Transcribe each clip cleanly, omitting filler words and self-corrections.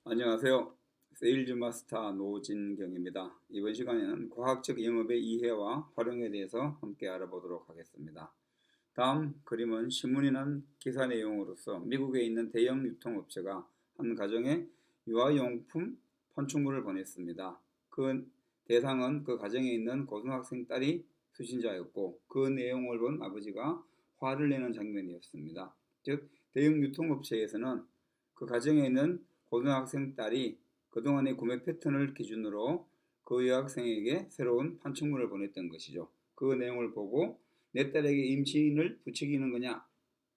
안녕하세요. 세일즈 마스터 노진경입니다. 이번 시간에는 과학적 영업의 이해와 활용에 대해서 함께 알아보도록 하겠습니다. 다음 그림은 신문이 난 기사 내용으로서 미국에 있는 대형 유통업체가 한 가정에 유아용품 판촉물을 보냈습니다. 그 대상은 그 가정에 있는 고등학생 딸이 수신자였고 그 내용을 본 아버지가 화를 내는 장면이었습니다. 즉 대형 유통업체에서는 그 가정에 있는 고등학생 딸이 그동안의 구매 패턴을 기준으로 그 여학생에게 새로운 판촉물을 보냈던 것이죠. 그 내용을 보고 내 딸에게 임신을 부추기는 거냐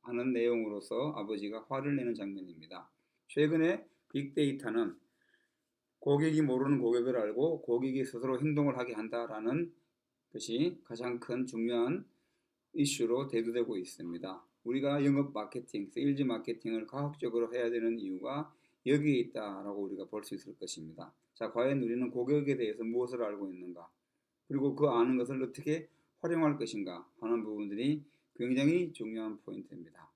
하는 내용으로서 아버지가 화를 내는 장면입니다. 최근에 빅데이터는 고객이 모르는 고객을 알고 고객이 스스로 행동을 하게 한다라는 것이 가장 큰 중요한 이슈로 대두되고 있습니다. 우리가 영업 마케팅, 세일즈 마케팅을 과학적으로 해야 되는 이유가 여기에 있다라고 우리가 볼 수 있을 것입니다. 자, 과연 우리는 고객에 대해서 무엇을 알고 있는가? 그리고 그 아는 것을 어떻게 활용할 것인가 하는 부분들이 굉장히 중요한 포인트입니다.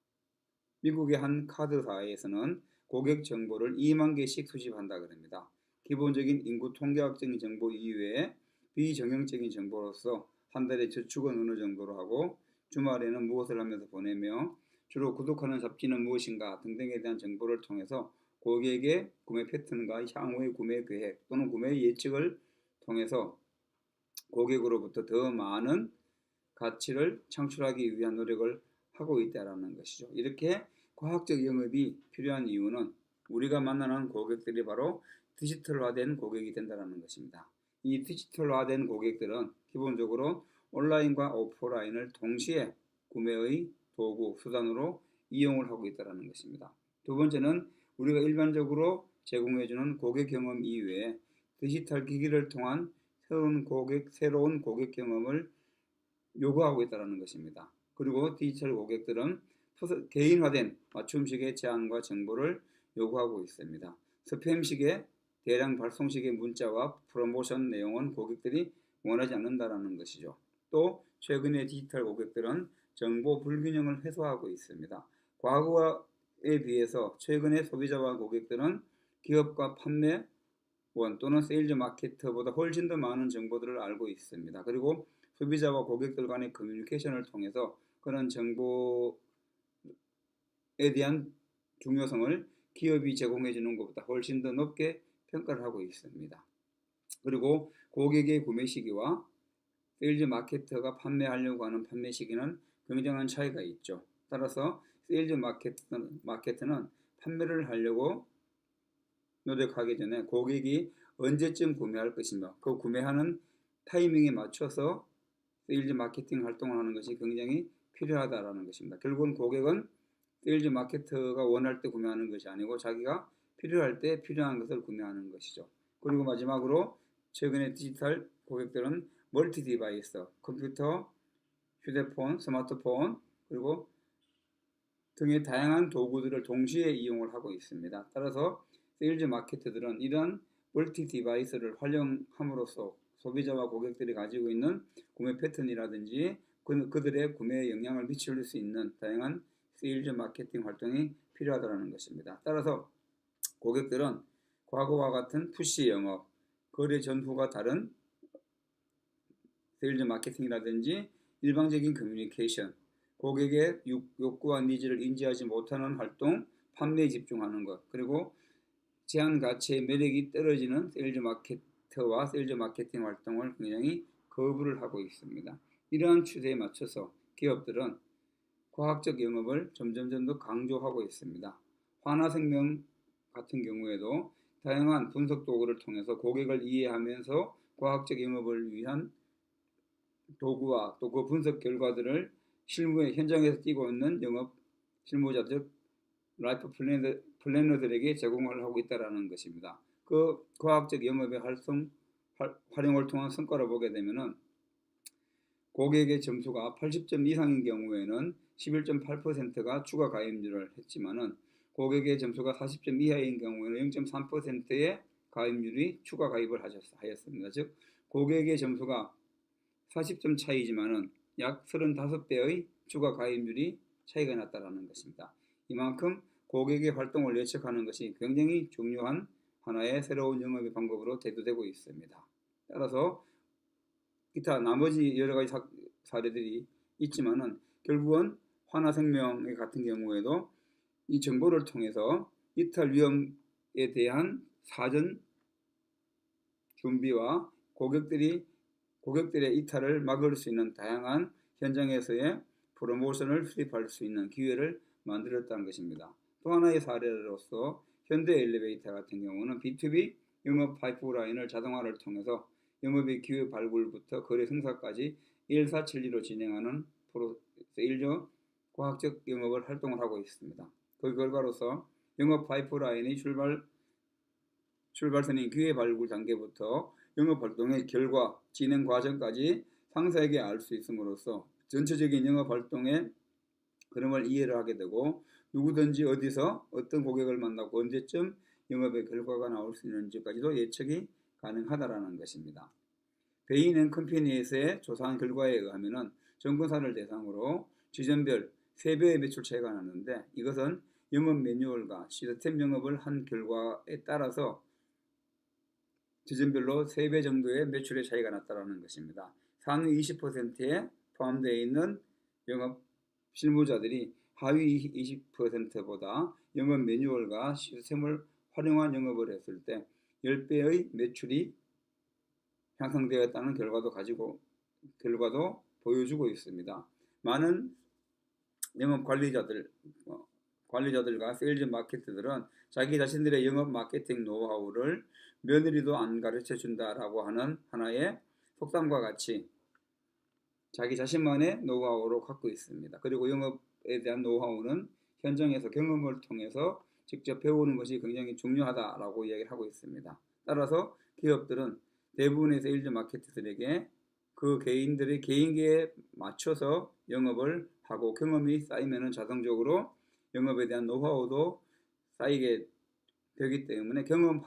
미국의 한 카드사에서는 고객 정보를 2만 개씩 수집한다 그럽니다. 기본적인 인구 통계학적인 정보 이외에 비정형적인 정보로서 한 달에 저축은 어느 정도로 하고 주말에는 무엇을 하면서 보내며 주로 구독하는 잡지는 무엇인가 등등에 대한 정보를 통해서 고객의 구매 패턴과 향후의 구매 계획 또는 구매 예측을 통해서 고객으로부터 더 많은 가치를 창출하기 위한 노력을 하고 있다는 것이죠. 이렇게 과학적 영업이 필요한 이유는 우리가 만나는 고객들이 바로 디지털화된 고객이 된다는 것입니다. 이 디지털화된 고객들은 기본적으로 온라인과 오프라인을 동시에 구매의 도구, 수단으로 이용을 하고 있다는 것입니다. 두 번째는 우리가 일반적으로 제공해주는 고객 경험 이외에 디지털 기기를 통한 새로운 고객 경험을 요구하고 있다는 것입니다. 그리고 디지털 고객들은 개인화된 맞춤식의 제안과 정보를 요구하고 있습니다. 스팸식의 대량 발송식의 문자와 프로모션 내용은 고객들이 원하지 않는다는 것이죠. 또 최근의 디지털 고객들은 정보 불균형을 해소하고 있습니다. 과거에 비해서 최근의 소비자와 고객들은 기업과 판매원 또는 세일즈 마케터보다 훨씬 더 많은 정보들을 알고 있습니다. 그리고 소비자와 고객들 간의 커뮤니케이션을 통해서 그런 정보에 대한 중요성을 기업이 제공해 주는 것보다 훨씬 더 높게 평가를 하고 있습니다. 그리고 고객의 구매 시기와 세일즈 마케터가 판매하려고 하는 판매 시기는 굉장한 차이가 있죠. 따라서 세일즈 마케터는 판매를 하려고 노력하기 전에 고객이 언제쯤 구매할 것이며 그 구매하는 타이밍에 맞춰서 세일즈 마케팅 활동을 하는 것이 굉장히 필요하다라는 것입니다. 결국은 고객은 세일즈 마케터가 원할 때 구매하는 것이 아니고 자기가 필요할 때 필요한 것을 구매하는 것이죠. 그리고 마지막으로 최근에 디지털 고객들은 멀티 디바이스, 컴퓨터, 휴대폰, 스마트폰 그리고 등의 다양한 도구들을 동시에 이용을 하고 있습니다. 따라서 세일즈 마케터들은 이런 멀티 디바이스를 활용함으로써 소비자와 고객들이 가지고 있는 구매 패턴이라든지 그들의 구매에 영향을 미칠 수 있는 다양한 세일즈 마케팅 활동이 필요하다는 것입니다. 따라서 고객들은 과거와 같은 푸시 영업, 거래 전후가 다른 세일즈 마케팅이라든지 일방적인 커뮤니케이션, 고객의 욕구와 니즈를 인지하지 못하는 활동, 판매에 집중하는 것, 그리고 제한 가치의 매력이 떨어지는 세일즈 마케터와 세일즈 마케팅 활동을 굉장히 거부를 하고 있습니다. 이러한 추세에 맞춰서 기업들은 과학적 영업을 점점 더 강조하고 있습니다. 하나생명 같은 경우에도 다양한 분석 도구를 통해서 고객을 이해하면서 과학적 영업을 위한 도구와 또 그 분석 결과들을 실무에 현장에서 뛰고 있는 영업 실무자 즉 라이프 플래너들에게 제공을 하고 있다는 것입니다. 그 과학적 영업의 활용을 통한 성과를 보게 되면은 고객의 점수가 80점 이상인 경우에는 11.8%가 추가 가입률을 했지만은 고객의 점수가 40점 이하인 경우에는 0.3%의 가입률이 추가 가입을 하였습니다. 즉 고객의 점수가 40점 차이지만은 약 35배의 추가 가입률이 차이가 났다는 것입니다. 이만큼 고객의 활동을 예측하는 것이 굉장히 중요한 하나의 새로운 영업의 방법으로 대두되고 있습니다. 따라서 기타 나머지 여러 가지 사례들이 있지만은 결국은 하나생명 같은 경우에도 이 정보를 통해서 이탈 위험에 대한 사전 준비와 고객들의 이탈을 막을 수 있는 다양한 현장에서의 프로모션을 수립할 수 있는 기회를 만들었다는 것입니다. 또 하나의 사례로서 현대 엘리베이터 같은 경우는 B2B 영업 파이프라인을 자동화를 통해서 영업의 기회 발굴부터 거래 성사까지 일사천리로 진행하는 세일즈 과학적 영업을 활동을 하고 있습니다. 그 결과로서 영업 파이프라인의 출발선인 기회 발굴 단계부터 영업 활동의 결과, 진행 과정까지 상세하게 알 수 있음으로써 전체적인 영업 활동의 흐름을 이해를 하게 되고 누구든지 어디서 어떤 고객을 만나고 언제쯤 영업의 결과가 나올 수 있는지까지도 예측이 가능하다라는 것입니다. 베인앤컴퍼니에서의 조사한 결과에 의하면 정권사를 대상으로 지점별 3배의 매출 차이가 났는데 이것은 영업 매뉴얼과 시스템 영업을 한 결과에 따라서 지점별로 3배 정도의 매출의 차이가 났다는 것입니다. 상위 20%에 포함되어 있는 영업 실무자들이 하위 20%보다 영업 매뉴얼과 시스템을 활용한 영업을 했을 때 10배의 매출이 향상되었다는 결과도 보여주고 있습니다. 많은 영업 관리자들과 세일즈 마케터들은 자기 자신들의 영업 마케팅 노하우를 며느리도 안 가르쳐 준다라고 하는 하나의 속담과 같이 자기 자신만의 노하우로 갖고 있습니다. 그리고 영업에 대한 노하우는 현장에서 경험을 통해서 직접 배우는 것이 굉장히 중요하다라고 이야기를 하고 있습니다. 따라서 기업들은 대부분의 세일즈 마케터들에게 그 개인들의 개인기에 맞춰서 영업을 하고 경험이 쌓이면 자동적으로 영업에 대한 노하우도 쌓이게 되기 때문에 경험을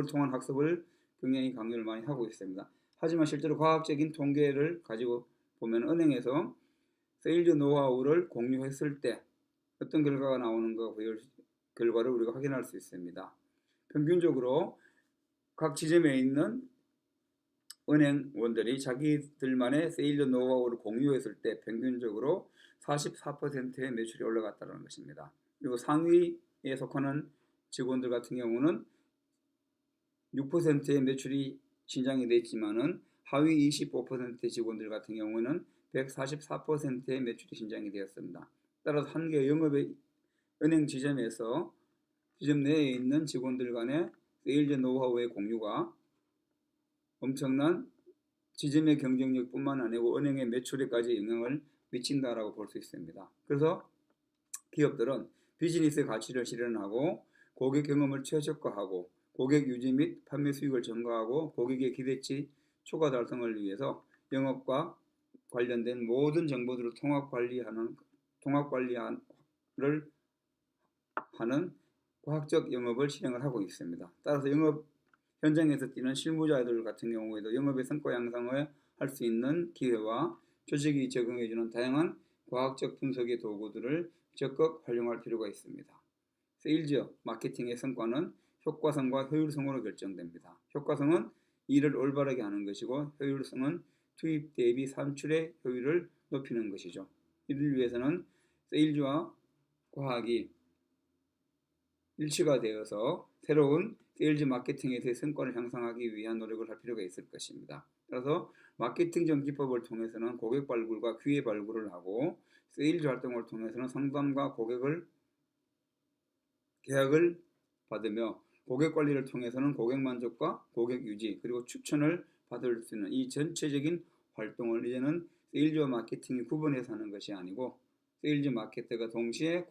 통한 학습을 굉장히 강조를 많이 하고 있습니다. 하지만 실제로 과학적인 통계를 가지고 보면 은행에서 세일즈 노하우를 공유했을 때 어떤 결과가 나오는가 결과를 우리가 확인할 수 있습니다. 평균적으로 각 지점에 있는 은행원들이 자기들만의 세일즈 노하우를 공유했을 때 평균적으로 44%의 매출이 올라갔다는 것입니다. 그리고 상위에 속하는 직원들 같은 경우는 6%의 매출이 신장이 됐지만은 하위 25%의 직원들 같은 경우는 144%의 매출이 신장이 되었습니다. 따라서 한 개의 영업의 은행 지점 내에 있는 직원들 간의 세일즈 노하우의 공유가 엄청난 지점의 경쟁력뿐만 아니고 은행의 매출에까지 영향을 미친다라고 볼 수 있습니다. 그래서 기업들은 비즈니스의 가치를 실현하고 고객 경험을 최적화하고 고객 유지 및 판매 수익을 증가하고 고객의 기대치 초과 달성을 위해서 영업과 관련된 모든 정보들을 통합 관리를 하는 과학적 영업을 실행을 하고 있습니다. 따라서 영업 현장에서 뛰는 실무자들 같은 경우에도 영업의 성과 향상을 할 수 있는 기회와 조직이 제공해주는 다양한 과학적 분석의 도구들을 적극 활용할 필요가 있습니다. 세일즈 마케팅의 성과는 효과성과 효율성으로 결정됩니다. 효과성은 일을 올바르게 하는 것이고 효율성은 투입 대비 산출의 효율을 높이는 것이죠. 이를 위해서는 세일즈와 과학이 일치가 되어서 새로운 세일즈 마케팅에서의 성과를 향상하기 위한 노력을 할 필요가 있을 것입니다. 따라서 마케팅적 기법을 통해서는 고객 발굴과 기회 발굴을 하고 세일즈 활동을 통해서는 상담과 계약을 받으며 고객 관리를 통해서는 고객 만족과 고객 유지 그리고 추천을 받을 수 있는 이 전체적인 활동을 이제는 세일즈와 마케팅이 구분해서 하는 것이 아니고 세일즈 마케터가 동시에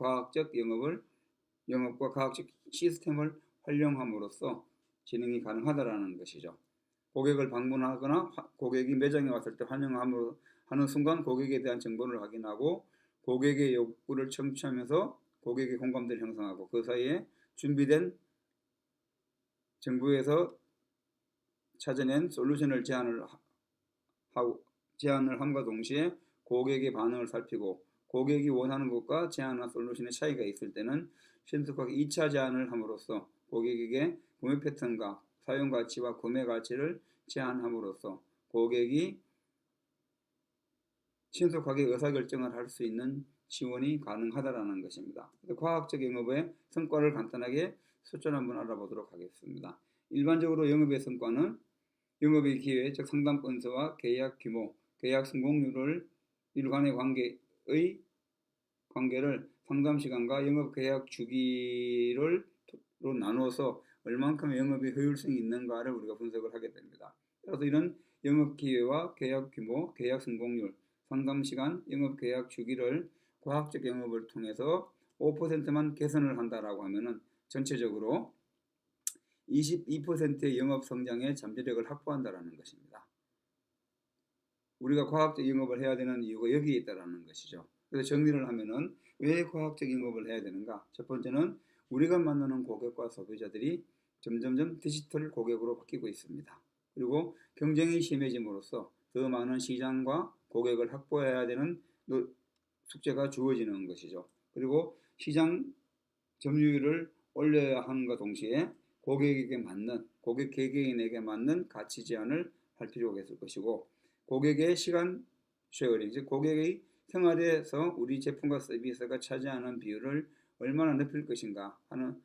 영업과 과학적 시스템을 활용함으로써 진행이 가능하다라는 것이죠. 고객을 방문하거나 고객이 매장에 왔을 때 환영함으로 하는 순간 고객에 대한 정보를 확인하고 고객의 욕구를 청취하면서 고객의 공감대를 형성하고 그 사이에 준비된 정부에서 찾아낸 솔루션을 제안을 함과 동시에 고객의 반응을 살피고 고객이 원하는 것과 제안한 솔루션의 차이가 있을 때는 신속하게 2차 제안을 함으로써 고객에게 구매 패턴과 사용 가치와 구매 가치를 제안함으로써 고객이 신속하게 의사결정을 할 수 있는 지원이 가능하다라는 것입니다. 과학적 영업의 성과를 간단하게 숫자로 한번 알아보도록 하겠습니다. 일반적으로 영업의 성과는 영업의 기회, 즉 상담 건수와 계약 규모, 계약 성공률을 일간의 관계를 상담 시간과 영업 계약 주기로 나누어서 얼만큼 영업의 효율성이 있는가를 우리가 분석을 하게 됩니다. 그래서 이런 영업 기회와 계약 규모, 계약 성공률, 상담 시간, 영업 계약 주기를 과학적 영업을 통해서 5%만 개선을 한다라고 하면은 전체적으로 22%의 영업 성장의 잠재력을 확보한다라는 것입니다. 우리가 과학적 영업을 해야 되는 이유가 여기에 있다라는 것이죠. 그래서 정리를 하면은 왜 과학적 영업을 해야 되는가? 첫 번째는 우리가 만나는 고객과 소비자들이 점점점 디지털 고객으로 바뀌고 있습니다. 그리고 경쟁이 심해짐으로써 더 많은 시장과 고객을 확보해야 되는 숙제가 주어지는 것이죠. 그리고 시장 점유율을 올려야 함과 동시에 고객 개개인에게 맞는 가치 제안을 할 필요가 있을 것이고, 고객의 시간 쉐어링, 즉 고객의 생활에서 우리 제품과 서비스가 차지하는 비율을 얼마나 높일 것인가 하는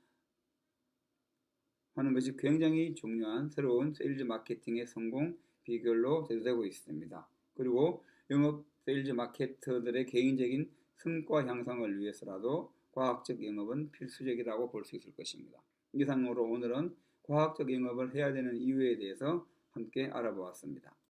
것이 굉장히 중요한 새로운 세일즈 마케팅의 성공 비결로 대두되고 있습니다. 그리고 영업 세일즈 마케터들의 개인적인 성과 향상을 위해서라도 과학적 영업은 필수적이라고 볼 수 있을 것입니다. 이상으로 오늘은 과학적 영업을 해야 되는 이유에 대해서 함께 알아보았습니다.